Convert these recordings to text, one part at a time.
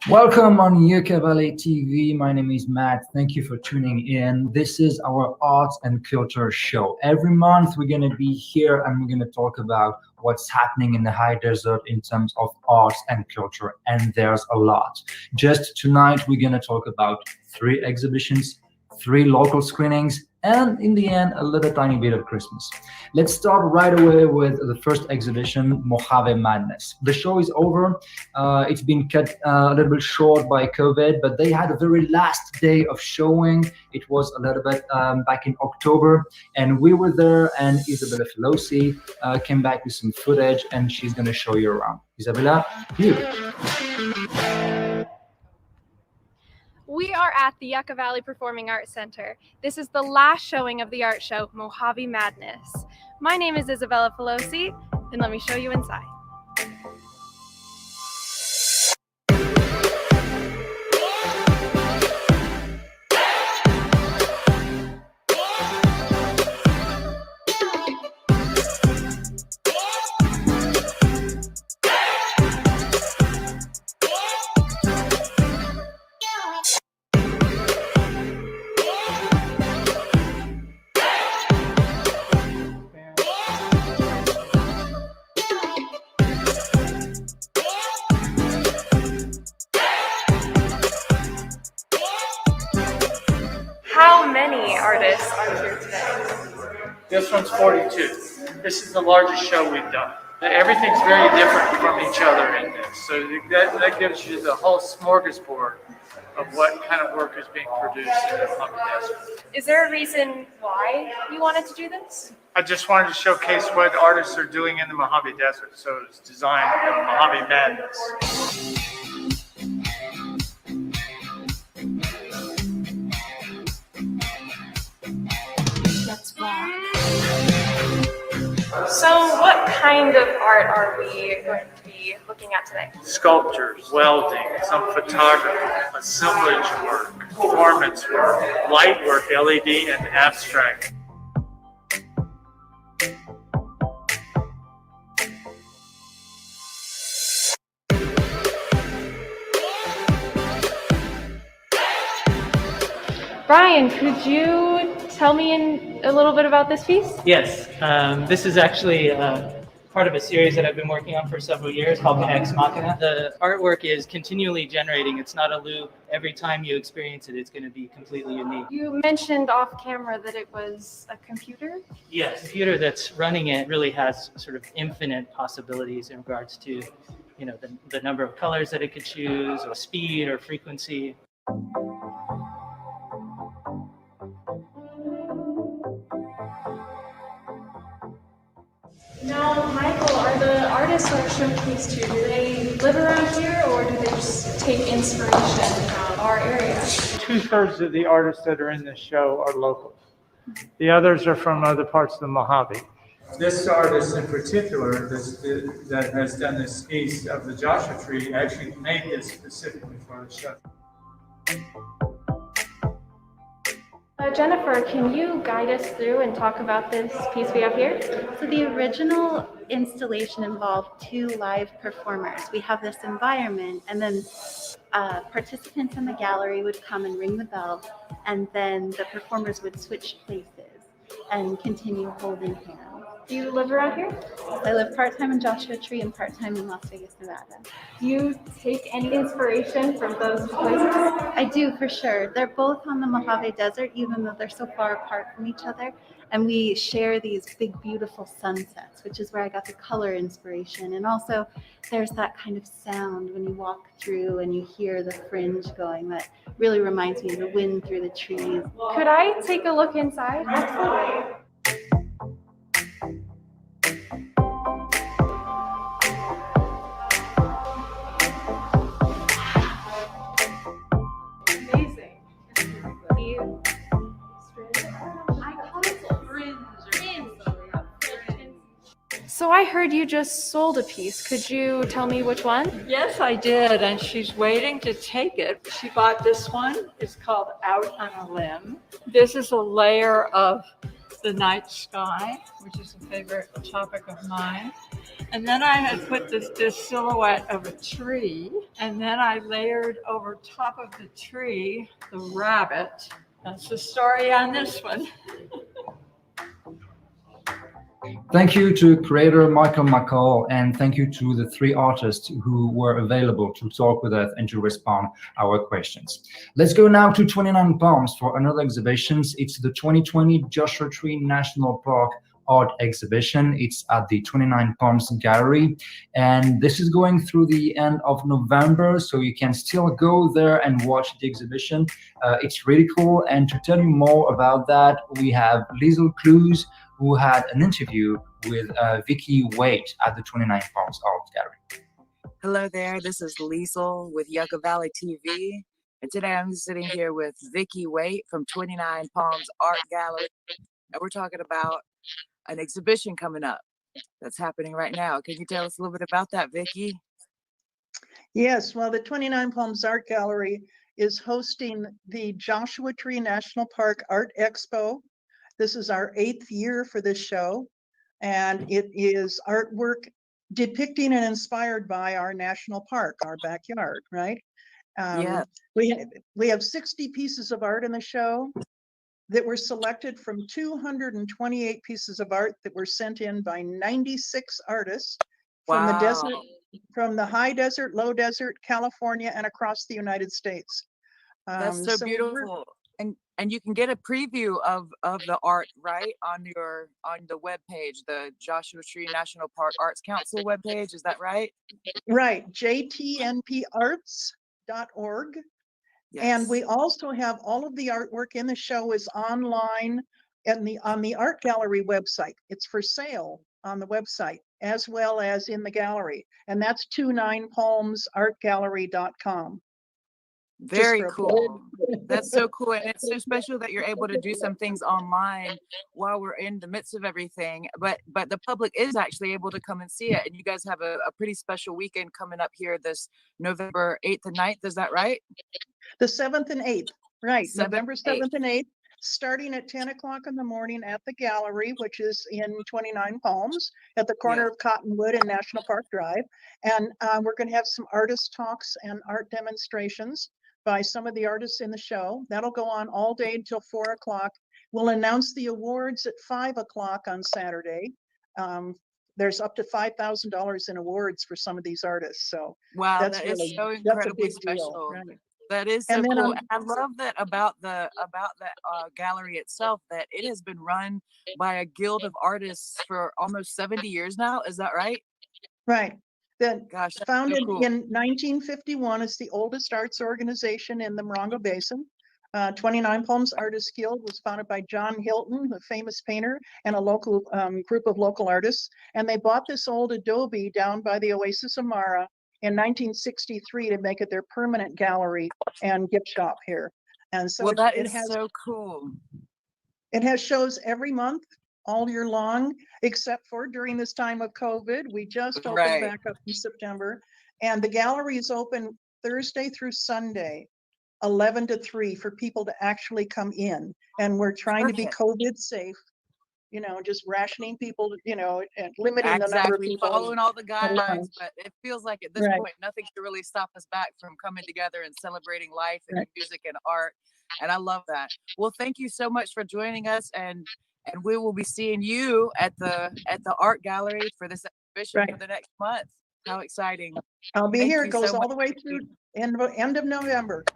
Welcome on YVTV. My name is Matt. Thank you for tuning in. This is our arts and culture show. Every month we're going to be here and we're going to talk about what's happening in the high desert in terms of arts and culture. And there's a lot. Just tonight we're going to talk about 3 exhibitions, 3 local screenings, and in the end, a little tiny bit of Christmas. Let's start right away with the first exhibition, Mojave Madness. The show is over. It's been cut a little bit short by COVID, but they had a very last day of showing. It was a little bit back in October, and we were there, and Isabella Falossi came back with some footage, and she's going to show you around. Isabella, you. We are at the Yucca Valley Performing Arts Center. This is the last showing of the art show, Mojave Madness. My name is Isabella Falossi, and let me show you inside. How many artists are here today? This one's 42. This is the largest show we've done. Everything's very different from each other in this. So that gives you the whole smorgasbord of what kind of work is being produced in the Mojave Desert. Is there a reason why you wanted to do this? I just wanted to showcase what artists are doing in the Mojave Desert. So it's designed Mojave Madness. So what kind of art are we going to be looking at today? Sculptures, welding, some photography, assemblage work, performance work, light work, LED, and abstract. Brian, could you tell me a little bit about this piece? Yes, this is actually part of a series that I've been working on for several years called Ex Machina. The artwork is continually generating. It's not a loop. Every time you experience it, it's going to be completely unique. You mentioned off camera that it was a computer? Yes, the computer that's running it really has sort of infinite possibilities in regards to, the number of colors that it could choose, or speed or frequency. Now, Michael, are the artists that are showcased here, do they live around here or do they just take inspiration from our area? 2/3 of the artists that are in this show are local. The others are from other parts of the Mojave. This artist in particular that has done this piece of the Joshua Tree actually made this specifically for the show. Jennifer, can you guide us through and talk about this piece we have here? So the original installation involved 2 live performers. We have this environment, and then participants in the gallery would come and ring the bell, and then the performers would switch places and continue holding hands. Do you live around here? I live part-time in Joshua Tree and part-time in Las Vegas, Nevada. Do you take any inspiration from those places? I do, for sure. They're both on the Mojave Desert, even though they're so far apart from each other. And we share these big, beautiful sunsets, which is where I got the color inspiration. And also, there's that kind of sound when you walk through and you hear the fringe going that really reminds me of the wind through the trees. Could I take a look inside? Absolutely. So I heard you just sold a piece. Could you tell me which one? Yes, I did, and she's waiting to take it. She bought this one. It's called Out on a Limb. This is a layer of the night sky, which is a favorite topic of mine. And then I had put this silhouette of a tree, and then I layered over top of the tree the rabbit. That's the story on this one. Thank you to creator Michael McCall, and thank you to the three artists who were available to talk with us and to respond our questions. Let's go now to 29 Palms for another exhibition. It's the 2020 Joshua Tree National Park art exhibition. It's at the 29 Palms Gallery, and this is going through the end of November, so you can still go there and watch the exhibition. It's really cool, and to tell you more about that, we have Liesl Clouse, who had an interview with Vickie Waite at the 29 Palms Art Gallery. Hello there, this is Liesl with Yucca Valley TV, and today I'm sitting here with Vickie Waite from 29 Palms Art Gallery, and we're talking about an exhibition coming up that's happening right now. Can you tell us a little bit about that, Vickie? Yes, well, the 29 Palms Art Gallery is hosting the Joshua Tree National Park Art Expo. This is our 8th year for this show, and it is artwork depicting and inspired by our national park, our backyard, right? Yeah. We have 60 pieces of art in the show that were selected from 228 pieces of art that were sent in by 96 artists from the desert, from the high desert, low desert, California, and across the United States. That's so beautiful. And you can get a preview of the art, right, on the webpage, the Joshua Tree National Park Arts Council webpage. Is that right? Right, jtnparts.org. Yes. And we also have all of the artwork in the show is online and on the art gallery website. It's for sale on the website as well as in the gallery. And that's 29palmsartgallery.com. Very cool. That's so cool. And it's so special that you're able to do some things online while we're in the midst of everything. But the public is actually able to come and see it. And you guys have a pretty special weekend coming up here this November 8th and 9th. Is that right? The 7th and 8th, right. 7th, November 7th and 8th, starting at 10 o'clock in the morning at the gallery, which is in 29 Palms at the corner of Cottonwood and National Park Drive. And we're going to have some artist talks and art demonstrations by some of the artists in the show. That'll go on all day until 4 o'clock. We'll announce the awards at 5 o'clock on Saturday. There's up to $5,000 in awards for some of these artists. So wow, that's that really, is so that's incredibly a big special. deal, right? That is so cool. And I love that about that gallery itself, that it has been run by a guild of artists for almost 70 years now. Is that right? Right. Then Gosh, founded so cool. in 1951, it's the oldest arts organization in the Morongo Basin. 29 Palms Artists Guild was founded by John Hilton, the famous painter, and a local group of local artists. And they bought this old adobe down by the Oasis of Mara in 1963 to make it their permanent gallery and gift shop here. And so that is so cool. It has shows every month, all year long, except for during this time of COVID. We just opened back up in September. And the gallery is open Thursday through Sunday, 11 to 3 for people to actually come in. And we're trying to be COVID safe, you know, just rationing people, you know, and limiting the number of people. Following all the guidelines, but it feels like at this point, nothing can really stop us back from coming together and celebrating life and music and art. And I love that. Well, thank you so much for joining us, and we will be seeing you at the art gallery for this exhibition for the next month. How exciting. I'll be here. It goes all the way through end of November.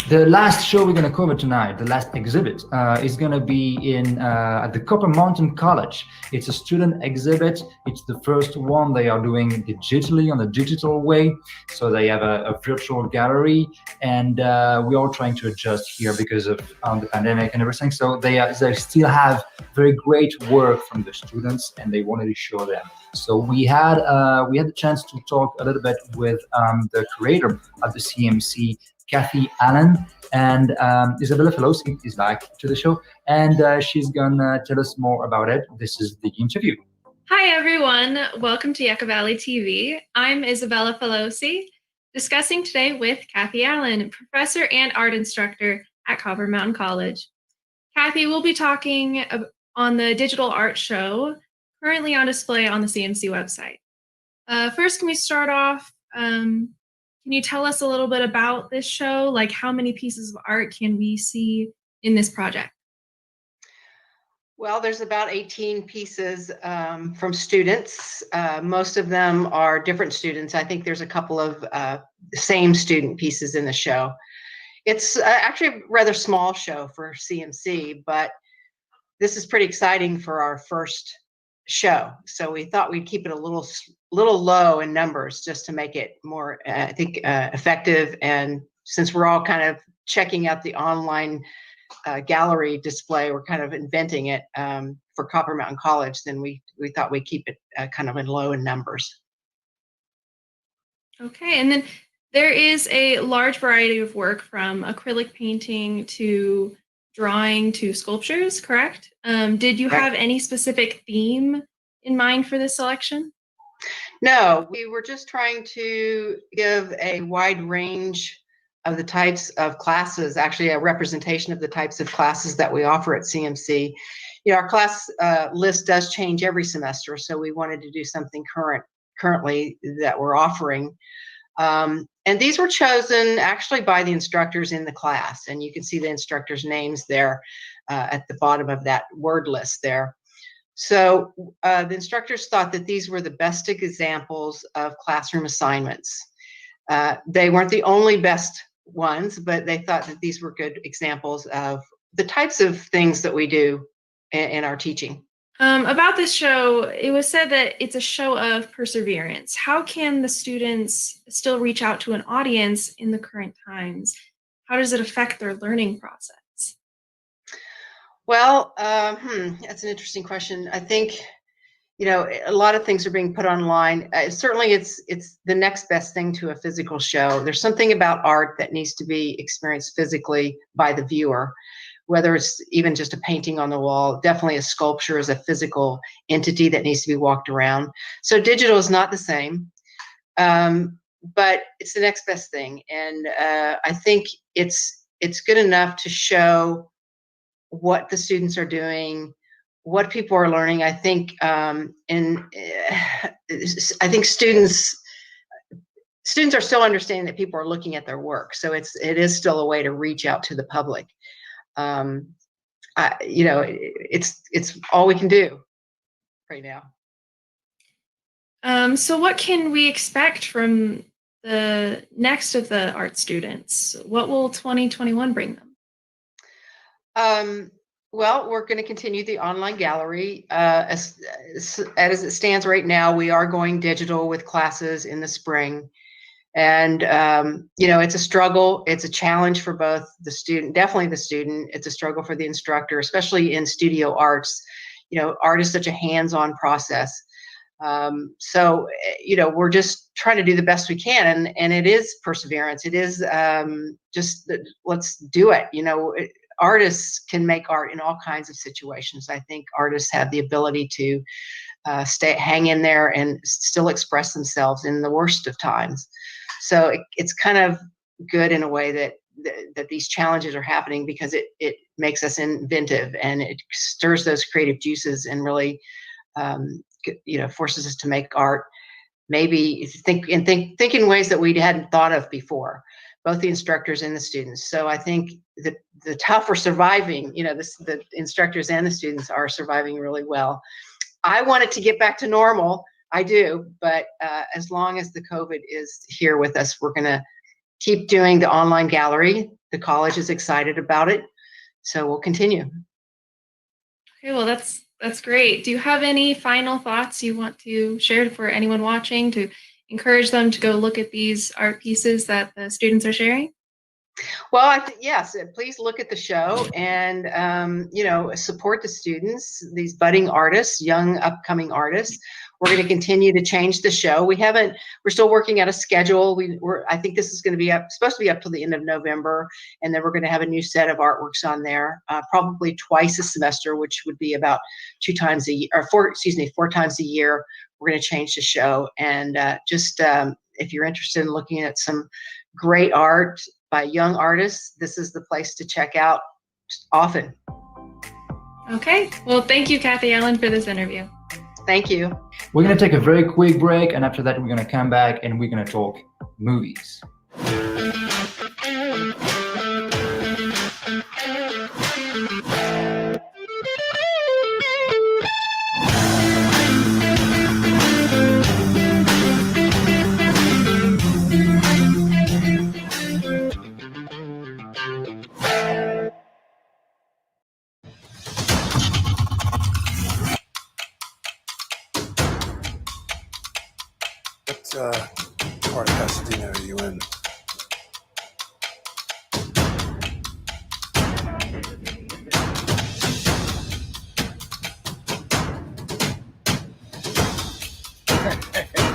The last show we're going to cover tonight, the last exhibit, is going to be in at the Copper Mountain College. It's a student exhibit. It's the first one they are doing digitally, on the digital way. So they have a virtual gallery, and we're all trying to adjust here because of the pandemic and everything. So they still have very great work from the students, and they wanted to show them. So we had the chance to talk a little bit with the curator at the CMC, Cathy Allen, and Isabella Falossi is back to the show, and she's gonna tell us more about it. This is the interview. Hi everyone, welcome to Yucca Valley TV. I'm Isabella Falossi, discussing today with Cathy Allen, professor and art instructor at Copper Mountain College. Cathy will be talking on the digital art show currently on display on the CMC website. First, can we start off? Can you tell us a little bit about this show? Like, how many pieces of art can we see in this project? Well, there's about 18 pieces from students. Most of them are different students. I think there's a couple of same student pieces in the show. It's actually a rather small show for CMC, but this is pretty exciting for our first show. So we thought we'd keep it a little low in numbers just to make it more, I think, effective. And since we're all kind of checking out the online gallery display, we're kind of inventing it for Copper Mountain College, then we thought we'd keep it kind of in low in numbers. Okay, and then there is a large variety of work from acrylic painting to drawing to sculptures, correct? Did you have any specific theme in mind for this selection? No, we were just trying to give a wide range of the types of classes, actually a representation of the types of classes that we offer at CMC. You know, our class list does change every semester, so we wanted to do something currently that we're offering. And these were chosen actually by the instructors in the class, and you can see the instructors' names there at the bottom of that word list there. So the instructors thought that these were the best examples of classroom assignments. They weren't the only best ones, but they thought that these were good examples of the types of things that we do in our teaching. About this show, it was said that it's a show of perseverance. How can the students still reach out to an audience in the current times? How does it affect their learning process? Well, that's an interesting question. I think, you know, a lot of things are being put online. Certainly it's the next best thing to a physical show. There's something about art that needs to be experienced physically by the viewer, whether it's even just a painting on the wall. Definitely a sculpture is a physical entity that needs to be walked around. So digital is not the same, but it's the next best thing. And I think it's good enough to show what the students are doing, what people are learning. I think, I think students are still understanding that people are looking at their work. So it is still a way to reach out to the public. You know, it's all we can do right now. So what can we expect from the next of the art students? What will 2021 bring them? Well, we're going to continue the online gallery. As it stands right now, we are going digital with classes in the spring. And, you know, it's a struggle. It's a challenge for both the student, definitely the student. It's a struggle for the instructor, especially in studio arts. You know, art is such a hands-on process. So, you know, we're just trying to do the best we can. And it is perseverance. It is just let's do it. You know, artists can make art in all kinds of situations. I think artists have the ability to hang in there and still express themselves in the worst of times. So it's kind of good in a way that these challenges are happening, because it makes us inventive and it stirs those creative juices and really, you know, forces us to make art. Maybe think in ways that we hadn't thought of before, both the instructors and the students. So I think the tough are surviving. You know, the instructors and the students are surviving really well. I want it to get back to normal. I do, but as long as the COVID is here with us, we're going to keep doing the online gallery. The college is excited about it, so we'll continue. Okay, well, that's great. Do you have any final thoughts you want to share for anyone watching to encourage them to go look at these art pieces that the students are sharing? Well, yes, please look at the show and, you know, support the students, these budding artists, young upcoming artists. We're going to continue to change the show. We're still working out a schedule. I think this is going to be supposed to be up till the end of November. And then we're going to have a new set of artworks on there, probably twice a semester, which would be about 4 times a year. We're going to change the show. And if you're interested in looking at some great art by young artists, this is the place to check out often. Okay. Well, thank you, Cathy Allen, for this interview. Thank you. We're going to take a very quick break, and after that, we're going to come back and we're going to talk movies. What part of Pasadena are you in?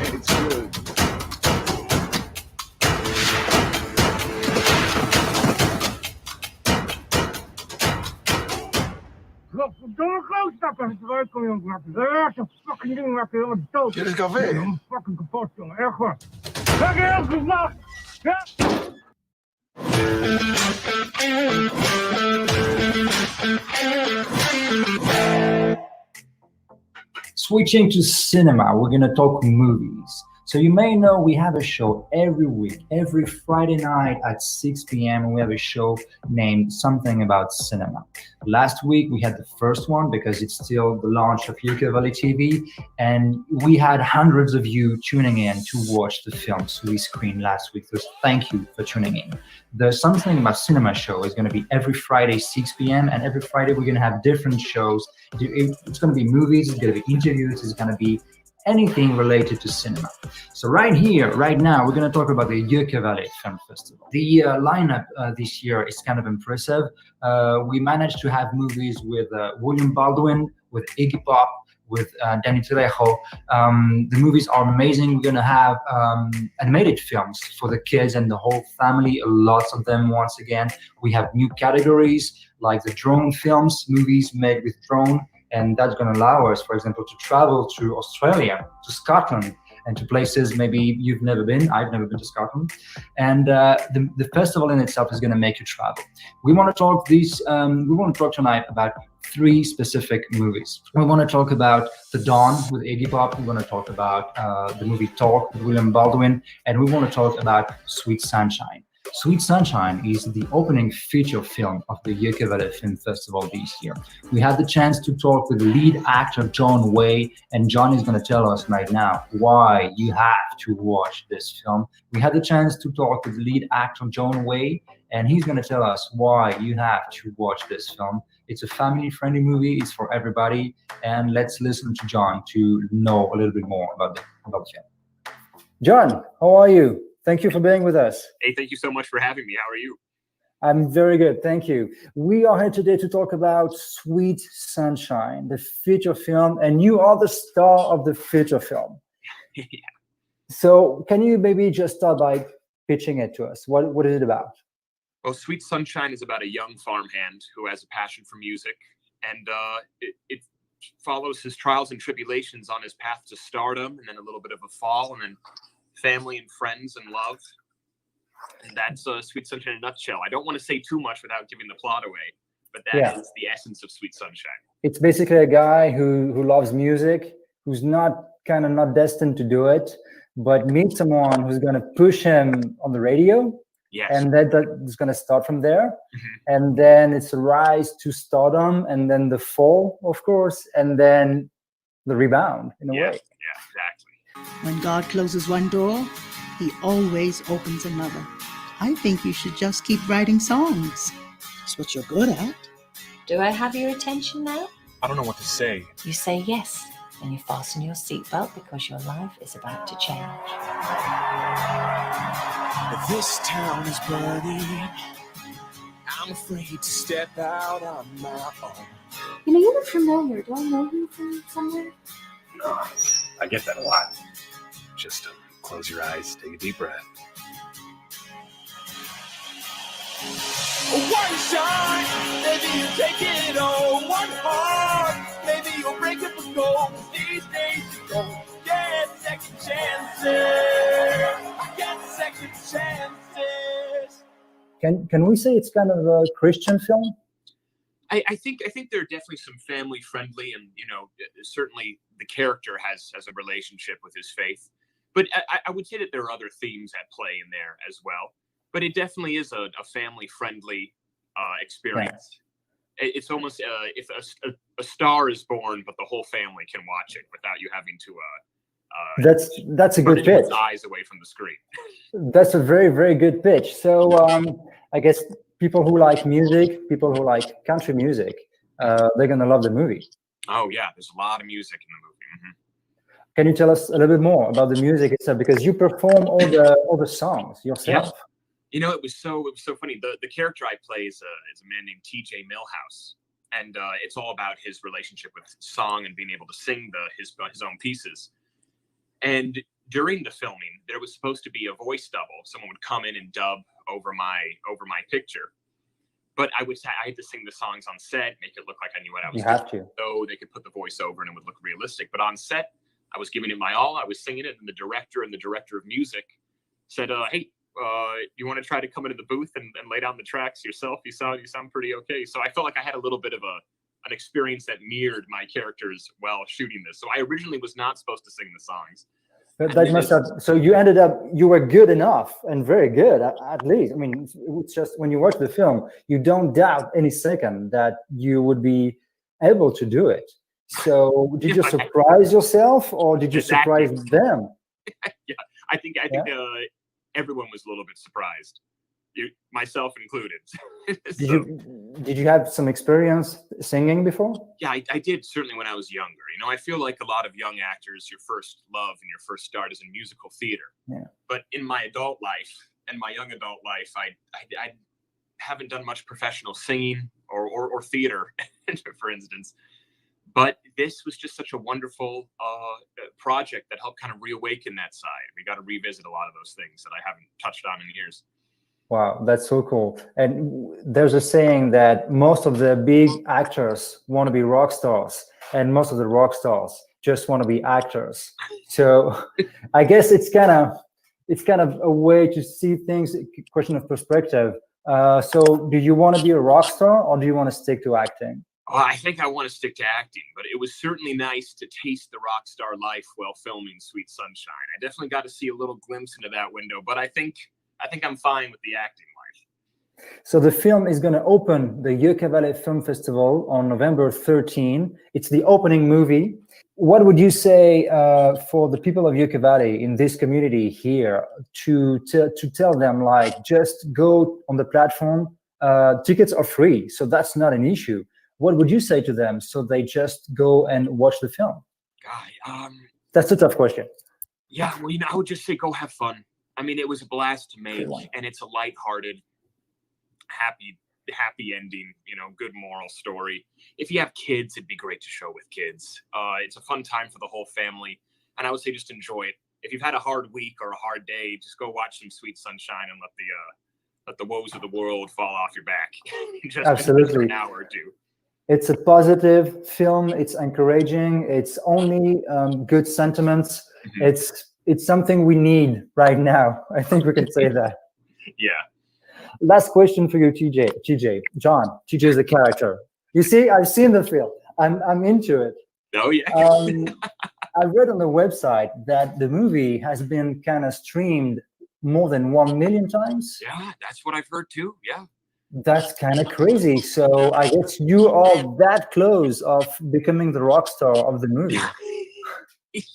It's good. Dit is café. Switching to cinema, we're going to talk movies. So you may know we have a show every week, every Friday night at 6 p.m. and we have a show named Something About Cinema. Last week we had the first one because it's still the launch of YVTV, and we had hundreds of you tuning in to watch the films we screened last week. So thank you for tuning in. The Something About Cinema show is going to be every Friday 6 p.m. and every Friday we're going to have different shows. It's going to be movies, it's going to be interviews, it's going to be anything related to cinema. So right here, right now, we're going to talk about the YVFF Film Festival. The lineup this year is kind of impressive. We managed to have movies with William Baldwin, with Iggy Pop, with Danny Trejo. The movies are amazing. We're going to have animated films for the kids and the whole family, lots of them once again. We have new categories like the drone films, movies made with drone. And that's going to allow us, for example, to travel to Australia, to Scotland, and to places maybe you've never been. I've never been to Scotland. And the festival in itself is going to make you travel. We want to talk tonight about 3 specific movies. We want to talk about The Dawn with Iggy Pop. We want to talk about the movie Talk with William Baldwin. And we want to talk about Sweet Sunshine. Sweet Sunshine is the opening feature film of the YVFF Film Festival this year. We had the chance to talk with the lead actor, John Waite, and John is going to tell us right now why you have to watch this film. We had the chance to talk with the lead actor, John Waite, and he's going to tell us why you have to watch this film. It's a family-friendly movie, it's for everybody, and let's listen to John to know a little bit more about the film. John, how are you? Thank you for being with us. Hey, thank you so much for having me. How are you? I'm very good, thank you. We are here today to talk about Sweet Sunshine, the feature film, and you are the star of the feature film. Yeah. So can you maybe just start by pitching it to us? What is it about? Well, Sweet Sunshine is about a young farmhand who has a passion for music, and it follows his trials and tribulations on his path to stardom, and then a little bit of a fall, and then family and friends and love. And that's Sweet Sunshine in a nutshell. I don't want to say too much without giving the plot away, but that is the essence of Sweet Sunshine. It's basically a guy who loves music, who's not destined to do it, but meets someone who's going to push him on the radio. Yes. And that's going to start from there. Mm-hmm. And then it's a rise to stardom, and then the fall, of course, and then the rebound in a way. Yeah, exactly. When God closes one door, he always opens another. I think you should just keep writing songs. That's what you're good at. Do I have your attention now? I don't know what to say. You say yes, and you fasten your seatbelt because your life is about to change. This town is burning. I'm afraid to step out on my own. You know, you look familiar. Do I know you from somewhere? No, I get that a lot. Just close your eyes, take a deep breath. One shot, maybe you take it all. One heart, maybe you'll break it for gold. These days you don't get second chances. Get second chances. Can we say it's kind of a Christian film? I think there are definitely some family friendly and certainly the character has a relationship with his faith. But I would say that there are other themes at play in there as well. But it definitely is a family-friendly experience. Yeah. It's almost if a star is born, but the whole family can watch it without you having to. That's a good pitch. Eyes away from the screen. That's a very, very good pitch. So I guess people who like music, people who like country music, they're gonna love the movie. Oh yeah, there's a lot of music in the movie. Mm-hmm. Can you tell us a little bit more about the music itself? Because you perform all the songs yourself. Yeah. You know, it was so funny. The character I play is a man named T.J. Millhouse, and it's all about his relationship with song and being able to sing his own pieces. And during the filming, there was supposed to be a voice double. Someone would come in and dub over my picture. But I had to sing the songs on set, make it look like I knew what I was doing. So they could put the voice over and it would look realistic. But on set, I was giving it my all. I was singing it, and the director of music said, "Hey, you want to try to come into the booth and lay down the tracks yourself? You sound pretty okay." So I felt like I had a little bit of an experience that mirrored my characters while shooting this. So I originally was not supposed to sing the songs. That must have. So you were good enough and very good at least. I mean, it's just when you watch the film, you don't doubt any second that you would be able to do it. So did you surprise yourself, or did you surprise them? Yeah, I think everyone was a little bit surprised, myself included. Did you have some experience singing before? Yeah, I did, certainly when I was younger. You know, I feel like a lot of young actors, your first love and your first start is in musical theater. Yeah. But in my adult life and my young adult life, I haven't done much professional singing or theater, for instance. But this was just such a wonderful project that helped kind of reawaken that side. We got to revisit a lot of those things that I haven't touched on in years. Wow, that's so cool. And there's a saying that most of the big actors want to be rock stars, and most of the rock stars just want to be actors. So I guess it's kind of a way to see things, a question of perspective. So do you want to be a rock star, or do you want to stick to acting? Well, I think I want to stick to acting, but it was certainly nice to taste the rock star life while filming Sweet Sunshine. I definitely got to see a little glimpse into that window, but I think I'm fine with the acting life. So the film is going to open the Yucca Valley Film Festival on November 13. It's the opening movie. What would you say for the people of Yucca Valley in this community here to tell them, like, just go on the platform? Tickets are free, so that's not an issue. What would you say to them so they just go and watch the film? That's a tough question. Yeah, well, I would just say go have fun. I mean, it was a blast to make, and it's a lighthearted, happy ending, good moral story. If you have kids, it'd be great to show with kids. It's a fun time for the whole family, and I would say just enjoy it. If you've had a hard week or a hard day, just go watch some Sweet Sunshine and let the woes of the world fall off your back. Absolutely. For an hour or two. It's a positive film. It's encouraging. It's only good sentiments. Mm-hmm. It's something we need right now. I think we can say that. Yeah. Last question for you, TJ. John. TJ is a character. You see, I've seen the film. I'm into it. Oh yeah. I read on the website that the movie has been kind of streamed more than 1 million times. Yeah, that's what I've heard too. Yeah. That's kind of crazy. So I guess you are that close of becoming the rock star of the movie.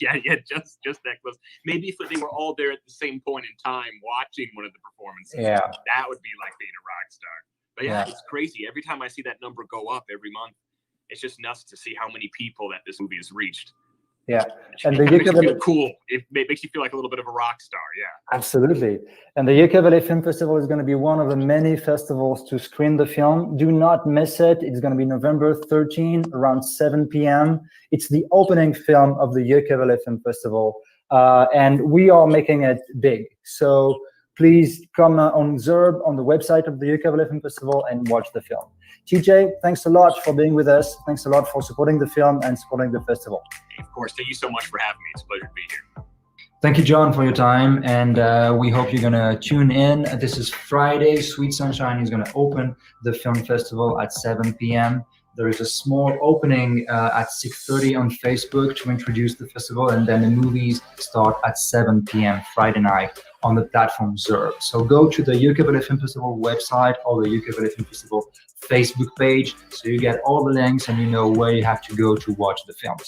Yeah, just that close. Maybe if they were all there at the same point in time watching one of the performances, that would be like being a rock star. But yeah, it's crazy. Every time I see that number go up every month, it's just nuts to see how many people that this movie has reached. Yeah, and it makes you feel cool. It makes you feel like a little bit of a rock star. Yeah, absolutely. And the Yucca Valley Film Festival is going to be one of the many festivals to screen the film. Do not miss it. It's going to be November 13 around 7 p.m. It's the opening film of the Yucca Valley Film Festival, and we are making it big. So please come on Xerb, on the website of the Yucca Valley Film Festival, and watch the film. TJ, thanks a lot for being with us. Thanks a lot for supporting the film and supporting the festival. Of course. Thank you so much for having me. It's a pleasure to be here. Thank you, John, for your time. And we hope you're going to tune in. This is Friday. Sweet Sunshine is going to open the film festival at 7 p.m. There is a small opening at 6:30 on Facebook to introduce the festival, and then the movies start at 7 p.m. Friday night on the platform Xerb. So go to the Ukulele Film Festival website or the Ukulele Film Festival Facebook page, so you get all the links and you know where you have to go to watch the films.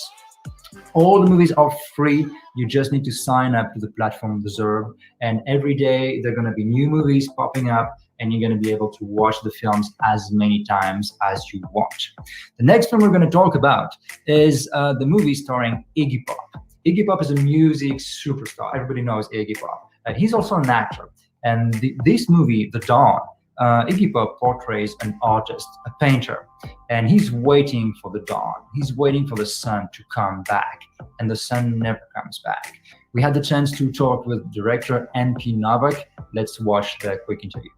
All the movies are free. You just need to sign up to the platform Xerb, and every day there are going to be new movies popping up, and you're going to be able to watch the films as many times as you want. The next film we're going to talk about is the movie starring Iggy Pop. Iggy Pop is a music superstar. Everybody knows Iggy Pop. He's also an actor. And this movie, The Dawn, Iggy Pop portrays an artist, a painter, and he's waiting for the dawn. He's waiting for the sun to come back, and the sun never comes back. We had the chance to talk with director NP Novack. Let's watch the quick interview.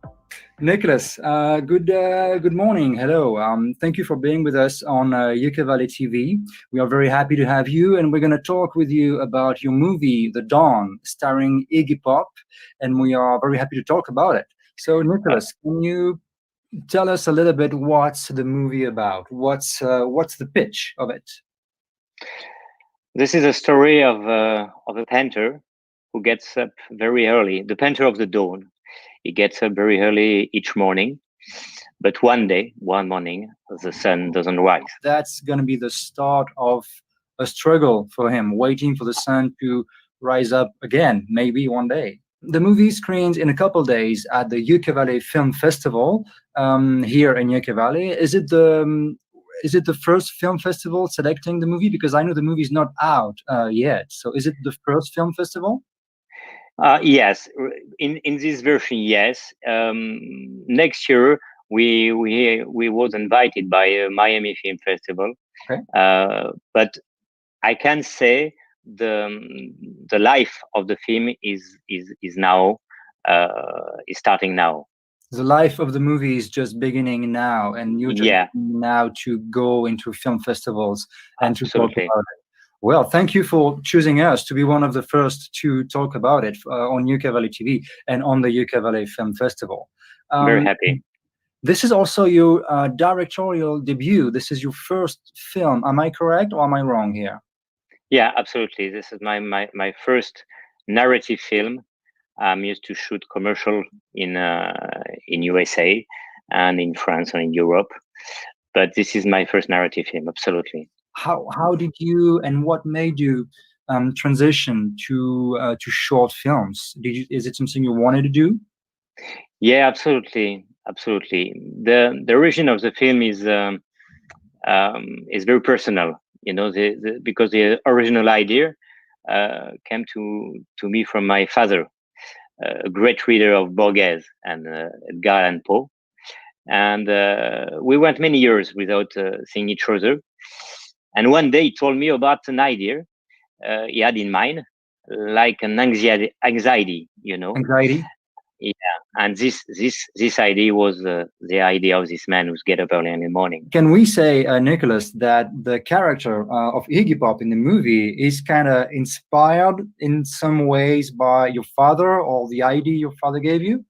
Nicholas, good morning. Hello. Thank you for being with us on Ukulele TV. We are very happy to have you, and we're going to talk with you about your movie, The Dawn, starring Iggy Pop, and we are very happy to talk about it. So, Nicholas, can you tell us a little bit what's the movie about? What's the pitch of it? This is a story of a painter who gets up very early, the painter of the dawn. He gets up very early each morning, but one morning, the sun doesn't rise. That's going to be the start of a struggle for him, waiting for the sun to rise up again, maybe one day. The movie screens in a couple days at the Ukulele Film Festival here in Ukulele. Is it the first film festival selecting the movie? Because I know the movie is not out yet. So is it the first film festival? Yes, in this version, yes. Next year we was invited by Miami Film Festival. Okay. But I can say the life of the film is now is starting now. The life of the movie is just beginning now, and you're just now to go into film festivals and to talk about it. Well, thank you for choosing us to be one of the first to talk about it on Ukulele TV and on the Ukulele Film Festival. Very happy. This is also your directorial debut. This is your first film. Am I correct or am I wrong here? Yeah, absolutely. This is my first narrative film. I'm used to shoot commercial in USA and in France and in Europe, but this is my first narrative film. Absolutely. How did you and what made you transition to short films? Is it something you wanted to do? Yeah, absolutely. The origin of the film is very personal. You know, because the original idea came to me from my father, a great reader of Borges and Edgar Allan Poe, and we went many years without seeing each other. And one day he told me about an idea he had in mind, like an anxiety, you know. Anxiety? Yeah, and this idea was the idea of this man who's get up early in the morning. Can we say, Nicholas, that the character of Iggy Pop in the movie is kind of inspired in some ways by your father or the idea your father gave you?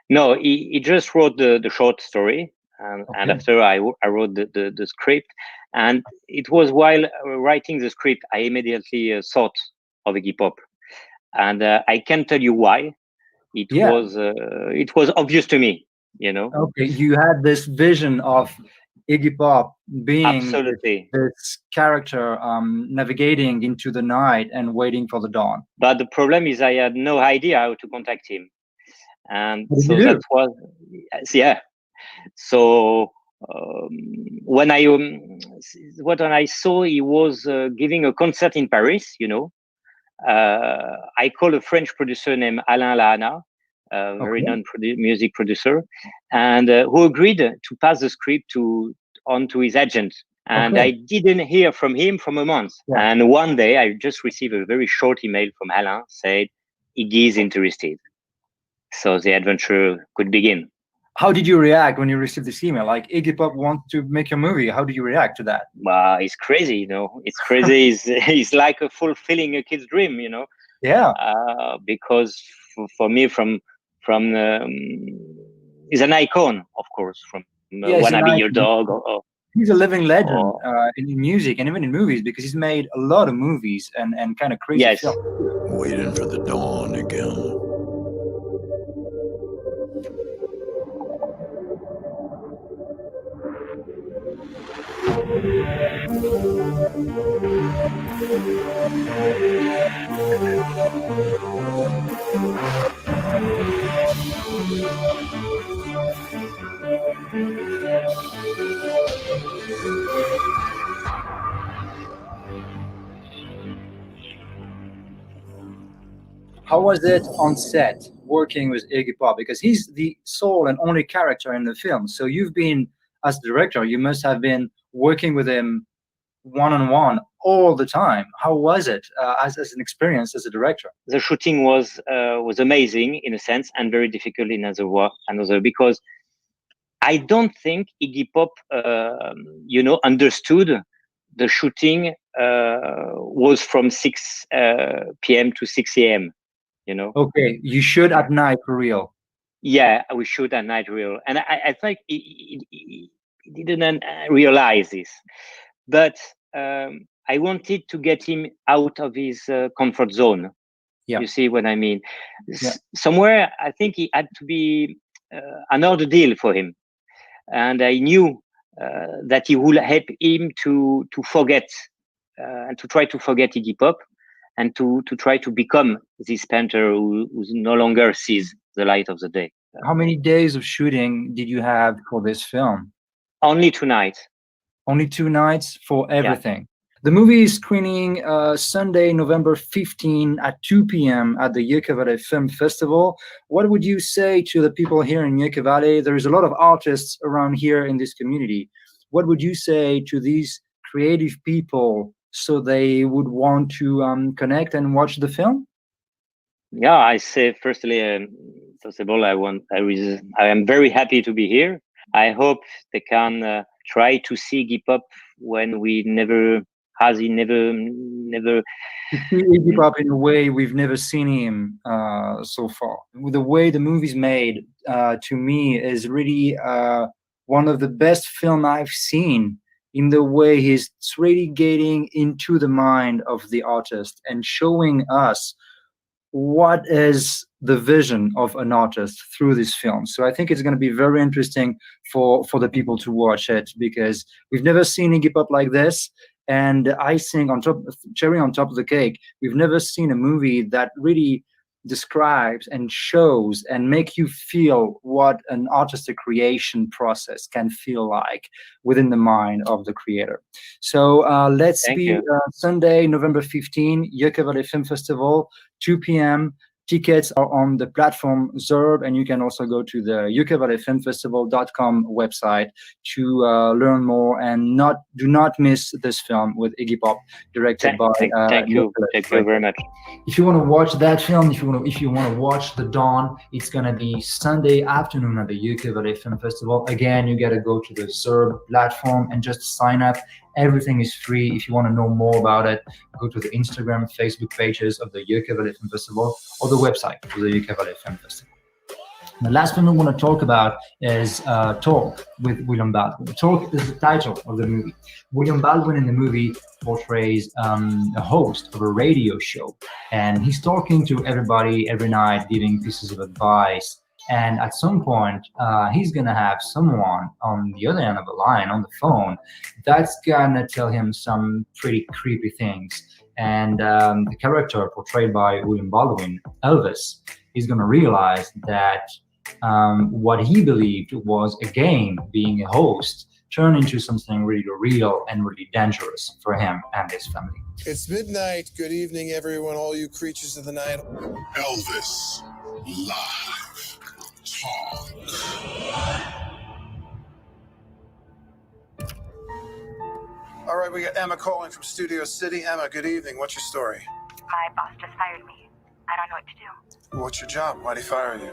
No, he just wrote the short story, and after I wrote the script. And it was while writing the script, I immediately thought of Iggy Pop, and I can't tell you why. It was obvious to me, you know. Okay, you had this vision of Iggy Pop being absolutely this character navigating into the night and waiting for the dawn. But the problem is I had no idea how to contact him, and what so that was So when I saw he was giving a concert in Paris, you know, I called a French producer named Alain Lahana, a very known music producer, and who agreed to pass the script on to his agent. And I didn't hear from him for a month. Yeah. And one day I just received a very short email from Alain said, Iggy is interested. So the adventure could begin. How did you react when you received this email? Like, Iggy Pop wants to make a movie. How do you react to that? Well, it's crazy, you know. It's crazy. It's like fulfilling a kid's dream, you know. Yeah. Because for me, from he's an icon, of course. From Wanna Be Your Dog, or He's a living legend in music and even in movies because he's made a lot of movies and kind of crazy films. Waiting for the dawn again. How was it on set working with Iggy Pop? Because he's the sole and only character in the film. So you've been, as director, you must have been working with him one-on-one all the time. How was it as an experience as a director? The shooting was amazing in a sense and very difficult in another because I don't think Iggy Pop, understood the shooting was from 6 p.m. to 6 a.m. Okay, you shoot at night for real. Yeah, we shoot at night real, and I think he didn't realize this, but I wanted to get him out of his comfort zone. Yeah. You see what I mean? Yeah. Somewhere, I think he had to be another deal for him, and I knew that he would help him to forget and to try to forget Iggy Pop. And to try to become this painter who no longer sees the light of the day. How many days of shooting did you have for this film? Only 2 nights. Only 2 nights for everything. Yeah. The movie is screening Sunday, November 15 at 2 p.m. at the Yucca Valley Film Festival. What would you say to the people here in Yucca Valley? There is a lot of artists around here in this community. What would you say to these creative people so they would want to connect and watch the film? Yeah, I say first of all, I am very happy to be here. I hope they can try to see Iggy Pop when we never. To see Iggy Pop in a way we've never seen him so far. The way the movie's made, to me, is really one of the best film I've seen. In the way he's really getting into the mind of the artist and showing us what is the vision of an artist through this film. So I think it's going to be very interesting for the people to watch it because we've never seen Iggy Pop like this. And icing on top, cherry on top of the cake, we've never seen a movie that really describes and shows and make you feel what an artistic creation process can feel like within the mind of the creator. So let's be Sunday, November 15, Yucca Valley Film Festival, 2 p.m. Tickets are on the platform Xerb, and you can also go to the yuccavalleyfilmfestival.com website to learn more. And do not miss this film with Iggy Pop, directed by. Thank you very much. If you want to watch that film, if you want to watch The Dawn, it's gonna be Sunday afternoon at the Yucca Valley Film Festival. Again, you gotta go to the Xerb platform and just sign up. Everything is free. If you want to know more about it, go to the Instagram, Facebook pages of the Yucca Valley Film Festival or the website of the Yucca Valley Film Festival. The last film I want to talk about is Talk with William Baldwin. Talk is the title of the movie. William Baldwin in the movie portrays a host of a radio show, and he's talking to everybody every night, giving pieces of advice. And at some point, he's going to have someone on the other end of the line, on the phone, that's going to tell him some pretty creepy things. And the character portrayed by William Baldwin, Elvis, is going to realize that what he believed was a game, being a host, turned into something really real and really dangerous for him and his family. It's midnight. Good evening, everyone, all you creatures of the night. Elvis, live. Talk. All right, we got Emma calling from Studio City. Emma, good evening. What's your story? My boss just fired me. I don't know what to do. What's your job? Why'd he fire you?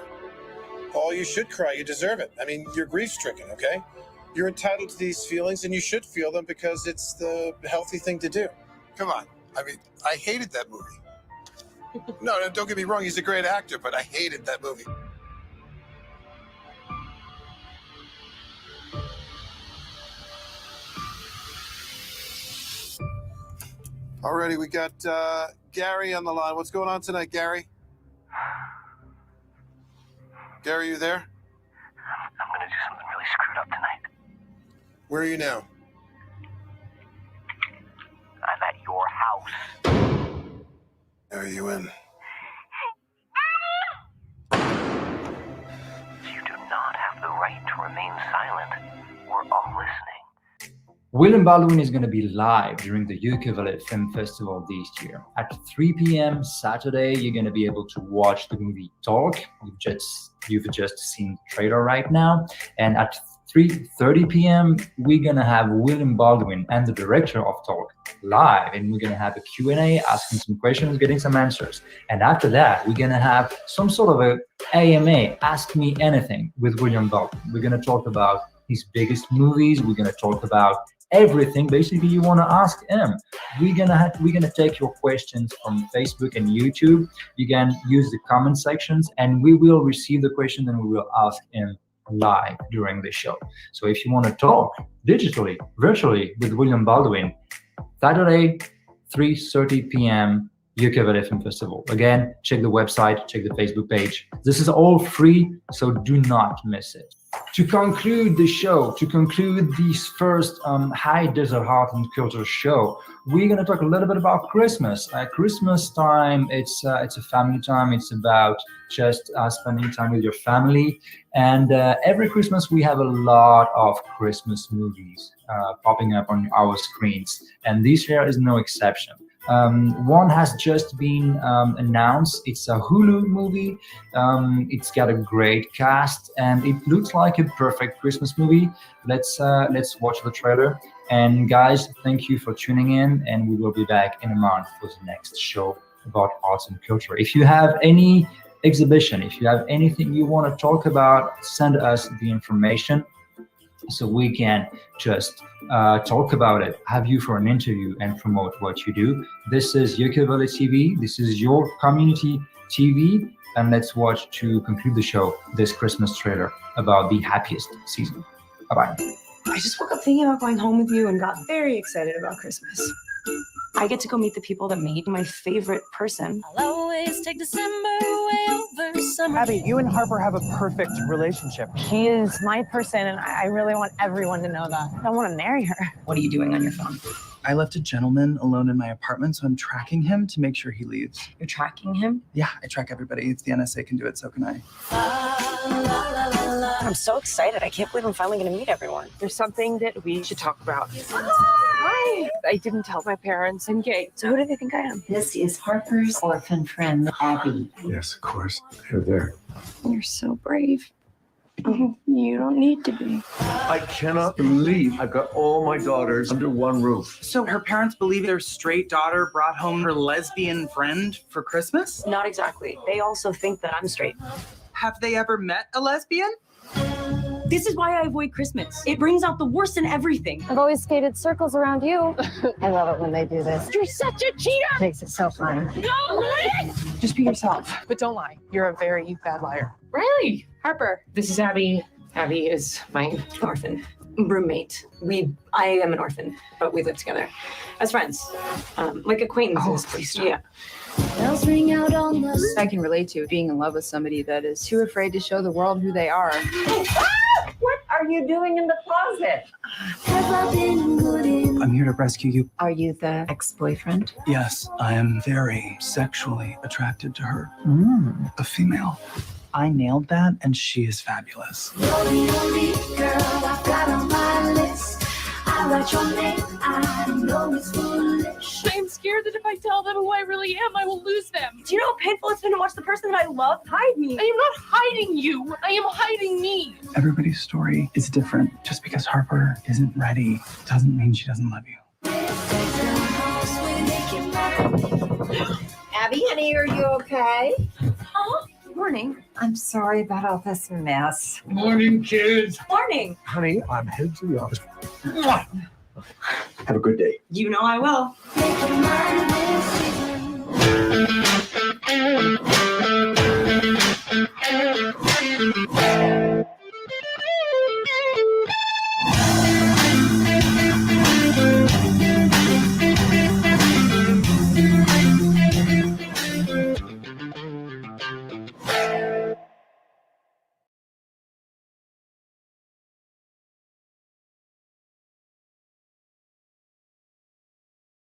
Oh, you should cry. You deserve it. I mean, you're grief-stricken, okay? You're entitled to these feelings, and you should feel them because it's the healthy thing to do. Come on. I mean, I hated that movie. No, don't get me wrong. He's a great actor, but I hated that movie. Alrighty, we got Gary on the line. What's going on tonight, Gary? Gary, you there? I'm gonna do something really screwed up tonight. Where are you now? I'm at your house. Are you in? You do not have the right to remain silent. We're all listening. William Baldwin is going to be live during the Ucavale Film Festival this year. At 3 p.m. Saturday, you're going to be able to watch the movie Talk. You've just seen the trailer right now. And at 3:30 p.m., we're going to have William Baldwin and the director of Talk live. And we're going to have a Q&A, asking some questions, getting some answers. And after that, we're going to have some sort of a AMA, Ask Me Anything, with William Baldwin. We're going to talk about his biggest movies. We're going to talk about everything basically you want to ask him. We're gonna take your questions from Facebook and YouTube. You can use the comment sections, and we will receive the question and we will ask him live during the show. So if you want to talk digitally, virtually with William Baldwin, Saturday, 3:30 p.m. Ucavale Film Festival. Again, check the website, check the Facebook page. This is all free, so do not miss it. To conclude the show, to conclude this first High Desert Art and Culture show, we're going to talk a little bit about Christmas. Christmas time, it's a family time. It's about just spending time with your family. And every Christmas, we have a lot of Christmas movies popping up on our screens. And this year is no exception. One has just been announced. It's a Hulu movie. It's got a great cast, and it looks like a perfect Christmas movie. Let's watch the trailer. And guys, thank you for tuning in, and we will be back in a month for the next show about arts and culture. If you have any exhibition, if you have anything you want to talk about, send us the information so we can just talk about it, have you for an interview, and promote what you do. This is Ucavale TV. This is your community TV. And let's watch, to conclude the show, this Christmas trailer about the Happiest season. Bye-bye. I just woke up thinking about going home with you and got very excited about Christmas. I get to go meet the people that made my favorite person. I'll always take December way over summer. Abby, you and Harper have a perfect relationship. She is my person, and I really want everyone to know that. I want to marry her. What are you doing on your phone? I left a gentleman alone in my apartment, so I'm tracking him to make sure he leaves. You're tracking him? Yeah, I track everybody. If the NSA can do it, so can I. I'm so excited. I can't believe I'm finally going to meet everyone. There's something that we should talk about. Hi! I didn't tell my parents. I'm gay. So who do they think I am? This is Harper's orphan friend, Abby. Yes, of course. They're there. You're so brave. Oh, you don't need to be. I cannot believe I've got all my daughters under one roof. So her parents believe their straight daughter brought home her lesbian friend for Christmas? Not exactly. They also think that I'm straight. Have they ever met a lesbian? This is why I avoid Christmas. It brings out the worst in everything. I've always skated circles around you. I love it when they do this. You're such a cheater! Makes it so fun. No! Just be yourself, but don't lie. You're a very bad liar. Riley! Harper. This is Abby. Abby is my orphan roommate. I am an orphan, but we live together as friends, like acquaintances. Oh, please stop. Yeah. Bells ring out on the... I can relate to being in love with somebody that is too afraid to show the world who they are. What are you doing in the closet? I'm here to rescue you. Are you the ex-boyfriend? Yes, I am very sexually attracted to her. A female. I nailed that, and she is fabulous. You're the only girl I've got on my list. I write your name, I know it's foolish. I'm scared that if I tell them who I really am, I will lose them. Do you know how painful it's been to watch the person that I love hide me? I am not hiding you. I am hiding me. Everybody's story is different. Just because Harper isn't ready doesn't mean she doesn't love you. Abby, honey, are you okay? Oh, morning. I'm sorry about all this mess. Morning, kids. Morning. Honey, I'm headed to the office. Have a good day. You know I will. Make your mind